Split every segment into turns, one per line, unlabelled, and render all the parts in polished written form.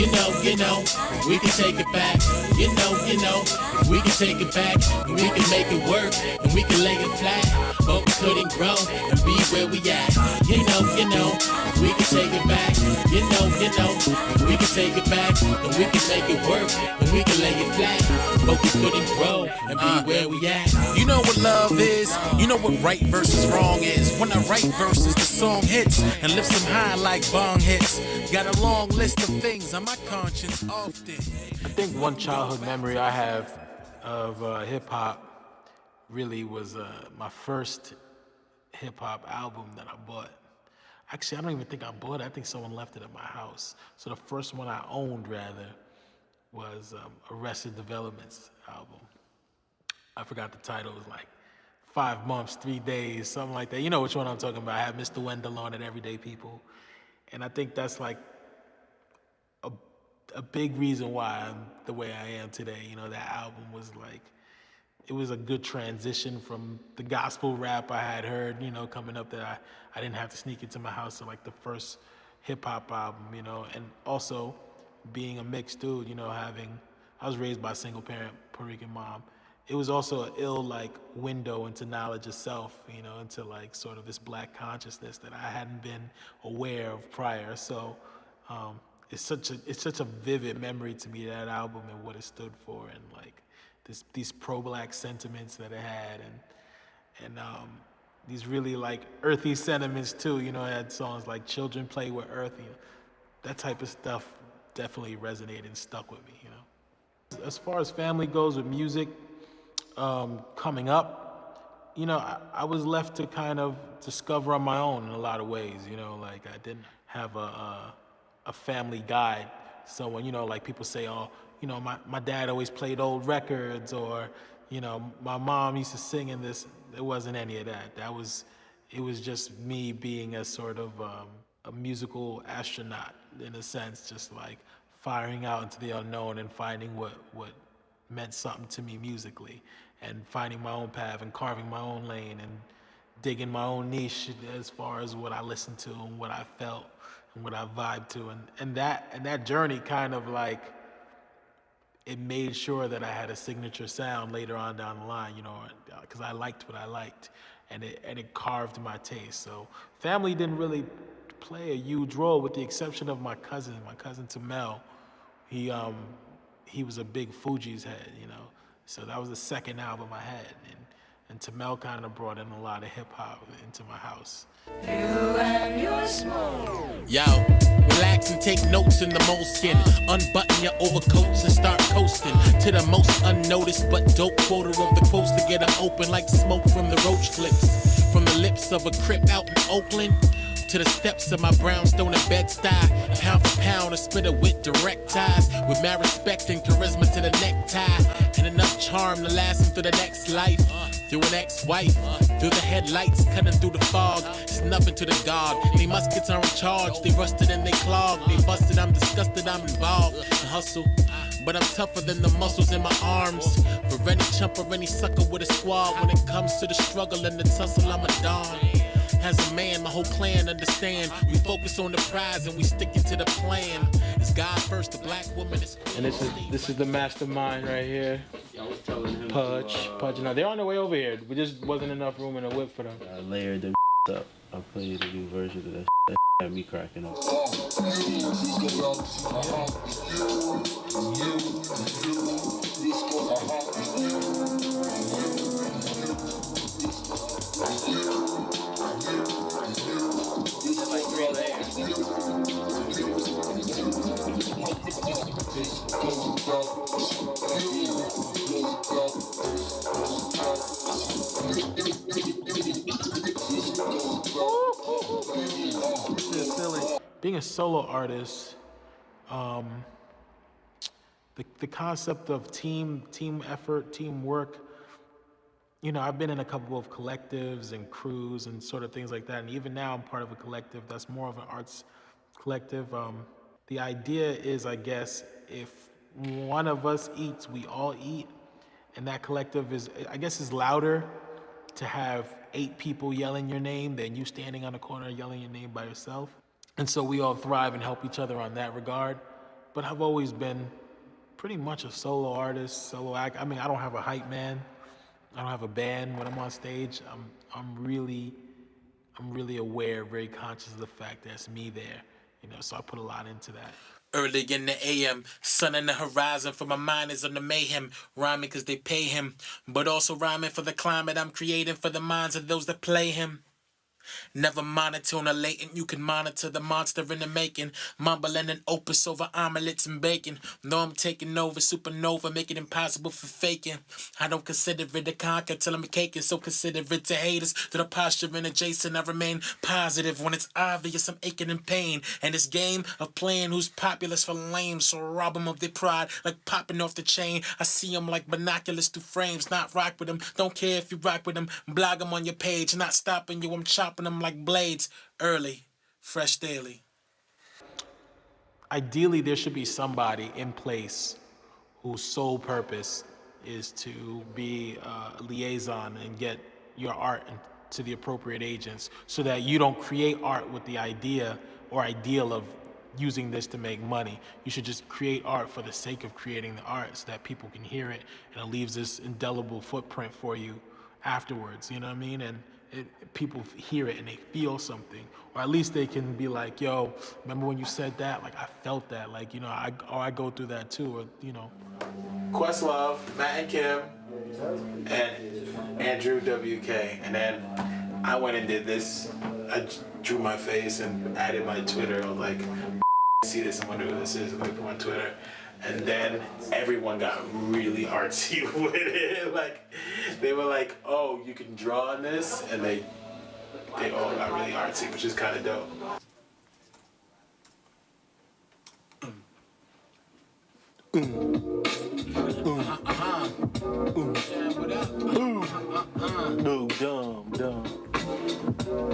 you know, we can take it back. You know, we can take it back, and we can make it work, and we can lay it flat. But we couldn't grow and be where we at. You know, we can take it back. You know, we can take it back, and we can make it work, and we can lay it flat. But we couldn't grow and be where we at.
You know what love is, you know what right versus wrong is. When I write verses, the song hits and lifts them high like bong hits. Got a long list of things on my conscience often.
I think one childhood memory I have of hip-hop really was my first hip-hop album that I bought. Actually, I don't even think I bought it. I think someone left it at my house. So the first one I owned, rather, was Arrested Development's album. I forgot the title. It was like 5 months, 3 days, something like that. You know which one I'm talking about. I had Mr. Wendell on it, Everyday People. And I think that's like a big reason why I'm the way I am today. You know, that album was like, it was a good transition from the gospel rap I had heard, you know, coming up, that I didn't have to sneak into my house to like the first hip hop album, you know, and also being a mixed dude, you know, I was raised by a single parent Puerto Rican mom. It was also an ill like window into knowledge of self, you know, into like sort of this black consciousness that I hadn't been aware of prior. So it's such a vivid memory to me, that album and what it stood for, and like these pro-black sentiments that it had, and these really like earthy sentiments too. You know, it had songs like "Children Play with Earth." You know, that type of stuff definitely resonated and stuck with me. You know, as far as family goes with music, coming up, you know, I was left to kind of discover on my own in a lot of ways. You know, like I didn't have a family guide. So when, you know, like people say, oh, you know, my dad always played old records, or, you know, my mom used to sing in this. There wasn't any of that. It was just me being a sort of a musical astronaut, in a sense, just like firing out into the unknown and finding what meant something to me musically, and finding my own path and carving my own lane and digging my own niche as far as what I listened to and what I felt and what I vibed to, and that journey kind of like, it made sure that I had a signature sound later on down the line, you know, because I liked what I liked, and it carved my taste. So family didn't really play a huge role, with the exception of my cousin Tamel. He was a big Fugees head, you know, so that was the second album I had, and Tamel kind of brought in a lot of hip hop into my house.
You and your smoke. Yo, relax and take notes in the moleskin. Unbutton your overcoats and start coasting to the most unnoticed but dope quarter of the coast, to get them open like smoke from the roach clips. From the lips of a crip out in Oakland to the steps of my brownstone and Bed-Stuy. Pound for pound, a spitter with direct ties, with mad respect and charisma to the necktie, and enough charm to last him through the next life. Through an ex-wife, through the headlights, cutting through the fog. It's nothing to the God. They muskets are in charge. They rusted and they clogged. They busted, I'm disgusted, I'm involved in hustle. But I'm tougher than the muscles in my arms. For any chump or any sucker with a squad. When it comes to the struggle and the tussle, I'm a don. As a man, my whole clan understand. We focus on the prize and we sticking to the plan. It's God first, the black woman is queen.
And this is the mastermind right here. Pudge. Now they're on their way over here. We just wasn't enough room in the whip for them.
I layered them up. I played a new version of that. That had me cracking up.
Being a solo artist, the concept of team effort, teamwork, you know, I've been in a couple of collectives and crews and sort of things like that, and even now I'm part of a collective that's more of an arts collective. The idea is, I guess, if one of us eats, we all eat, and that collective is louder to have 8 people yelling your name than you standing on the corner yelling your name by yourself. And so we all thrive and help each other on that regard. but I've always been pretty much a solo artist, solo act. I mean, I don't have a hype man. I don't have a band when I'm on stage. I'm really aware, very conscious of the fact that it's me there, you know, so I put a lot into that.
Early in the AM, sun in the horizon, for my mind is on the mayhem. Rhyming cause they pay him, but also rhyming for the climate I'm creating for the minds of those that play him. Never monotone or latent, you can monitor the monster in the making. Mumbling an opus over omelets and bacon. Though I'm taking over, supernova, make it impossible for faking. I don't consider it a conquer till I'm caking, so consider it to haters. To the posture and adjacent, I remain positive when it's obvious I'm aching in pain. And this game of playing who's populous for lame, so rob them of their pride like popping off the chain. I see them like binoculars through frames, not rock with them. Don't care if you rock with them, blog them on your page, not stopping you, I'm chopping them like blades, early, fresh daily.
Ideally, there should be somebody in place whose sole purpose is to be a liaison and get your art to the appropriate agents, so that you don't create art with the idea or ideal of using this to make money. You should just create art for the sake of creating the art, so that people can hear it and it leaves this indelible footprint for you afterwards, you know what I mean? And people hear it and they feel something, or at least they can be like, yo, remember when you said that? Like, I felt that, like, you know, I go through that too, or, you know. Questlove, Matt and Kim, and Andrew WK, and then I went and did this. I drew my face and added my Twitter. I was like, see this, I wonder who this is, let me put my Twitter. And then everyone got really artsy with it. Like, they were like, oh, you can draw on this? And they all got really artsy, which is kind of dope.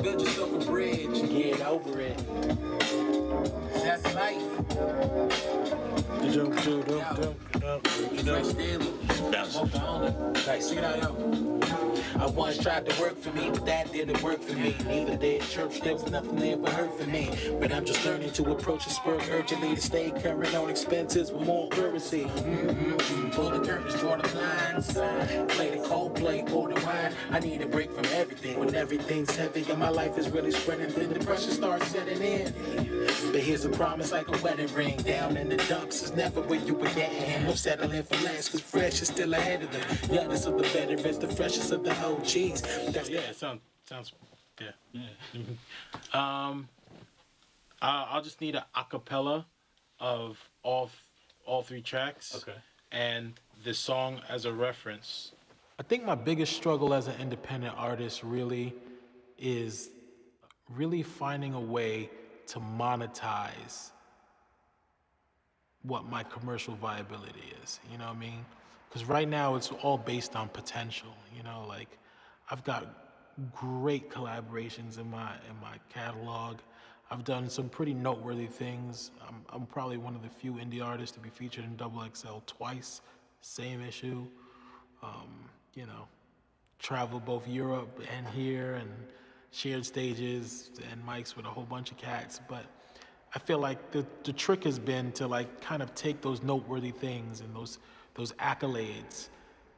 Build yourself a bridge, get over it. That's life. Fresh daily. Like, see that, yo? I once tried to work for me, but that didn't work for me. Neither did church, there was nothing they ever heard from me. But I'm just learning to approach this work urgently, to stay current on expenses with more currency. Pull the curtains, draw the blinds. Play the Coldplay, pour the wine. I need a break from everything. When everything's heavy and my life is really spreading, then the pressure starts setting in. But here's a promise like a wedding ring. Down in the dumps is never where you were getting. No settling for less, cause fresh is still ahead of them. Youngest of the veterans, the freshest of the OGs. That's
yeah, it sounds yeah. I'll just need an acapella of all three tracks.
Okay.
And the song as a reference. I think my biggest struggle as an independent artist really is really finding a way to monetize what my commercial viability is, you know what I mean? Because right now it's all based on potential, you know, like I've got great collaborations in my catalog. I've done some pretty noteworthy things. I'm probably one of the few indie artists to be featured in XXL twice, same issue. You know, travel both Europe and here and shared stages and mics with a whole bunch of cats. But I feel like the trick has been to like kind of take those noteworthy things and those accolades,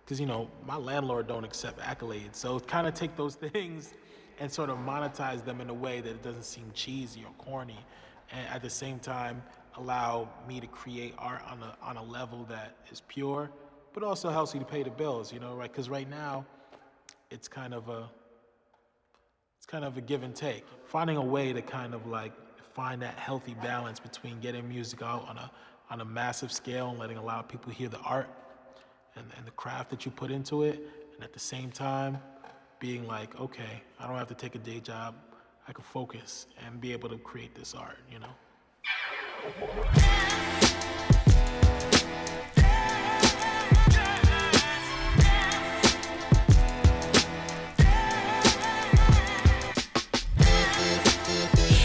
because, you know, my landlord don't accept accolades. So kind of take those things and sort of monetize them in a way that it doesn't seem cheesy or corny, and at the same time allow me to create art on a level that is pure, but also helps you to pay the bills, you know, right? Because right now it's kind of a give and take. Finding a way to kind of like find that healthy balance between getting music out on a massive scale and letting a lot of people hear the art and the craft that you put into it, and at the same time being like, okay, I don't have to take a day job, I can focus and be able to create this art, you know?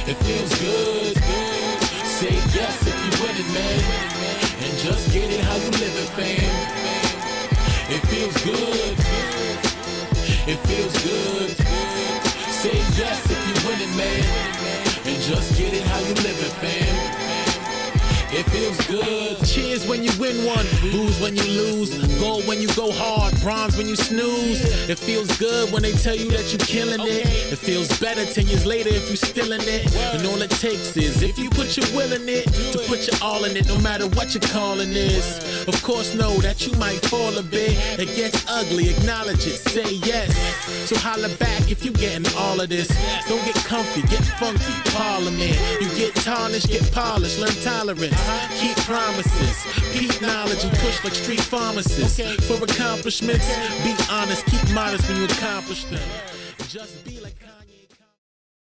It feels good. Say yes if you win it, man. And just get it how you live it, fam. It feels good. It feels good. Say yes if you win it, man. And just get it how you live it, fam. It feels good.
Lose when you win one, lose when you lose. Gold when you go hard, bronze when you snooze. It feels good when they tell you that you're killing it. It feels better 10 years later if you're still in it. And all it takes is if you put your will in it, to put your all in it, no matter what your calling is. Of course, know that you might fall a bit. It gets ugly, acknowledge it, say yes. So holla back if you getting all of this. Don't get comfy, get funky, parliament. You get tarnished, get polished, learn tolerance. Keep promises, keep knowledge and push like street pharmacists. For accomplishments, be honest, keep modest when you accomplish them. Just be like Kanye.